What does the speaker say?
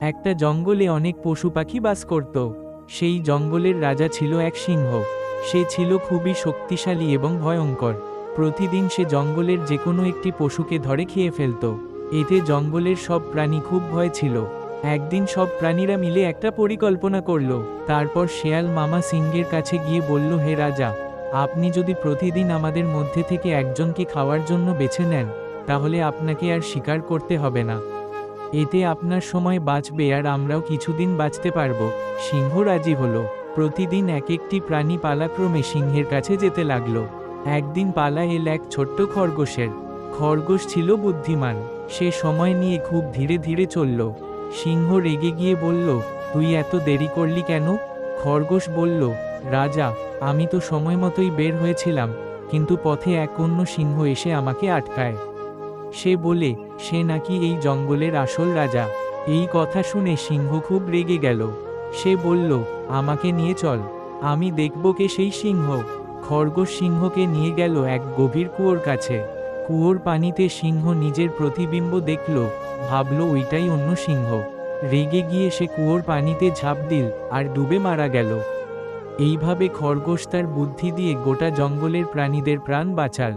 একটা জঙ্গলে অনেক পশু পাখি বাস করত। সেই জঙ্গলের রাজা ছিল এক সিংহ। সে ছিল খুবই শক্তিশালী এবং ভয়ঙ্কর। প্রতিদিন সে জঙ্গলের যে কোনো একটি পশুকে ধরে খেয়ে ফেলত। এতে জঙ্গলের সব প্রাণী খুব ভয় ছিল। একদিন সব প্রাণীরা মিলে একটা পরিকল্পনা করল। তারপর শেয়াল মামা সিংহের কাছে গিয়ে বলল, হে রাজা, আপনি যদি প্রতিদিন আমাদের মধ্যে থেকে একজনকে খাওয়ার জন্য বেছে নেন, তাহলে আপনাকে আর শিকার করতে হবে না। এতে আপনার সময় বাঁচবে আর আমরাও কিছুদিন বাঁচতে পারব। সিংহ রাজি হলো। প্রতিদিন এক একটি প্রাণী পালাক্রমে সিংহের কাছে যেতে লাগলো। একদিন পালা এল এক ছোট্ট খরগোশের। খরগোশ ছিল বুদ্ধিমান। সে সময় নিয়ে খুব ধীরে ধীরে চলল। সিংহ রেগে গিয়ে বলল, তুই এত দেরি করলি কেন? খরগোশ বলল, রাজা, আমি তো সময় মতোই বের হয়েছিলাম, কিন্তু পথে এক অন্য সিংহ এসে আমাকে আটকায়। সে বলে, সে নাকি এই জঙ্গলের আসল রাজা। এই কথা শুনে সিংহ খুব রেগে গেল। সে বলল, আমাকে নিয়ে চল, আমি দেখব কে সেই সিংহ। খরগোশ সিংহকে নিয়ে গেল এক গভীর কুয়োর কাছে। কুয়োর পানিতে সিংহ নিজের প্রতিবিম্ব দেখল, ভাবল ওইটাই অন্য সিংহ। রেগে গিয়ে সে কুয়োর পানিতে ঝাঁপ দিল আর ডুবে মারা গেল। এইভাবে খরগোশ তার বুদ্ধি দিয়ে গোটা জঙ্গলের প্রাণীদের প্রাণ বাঁচাল।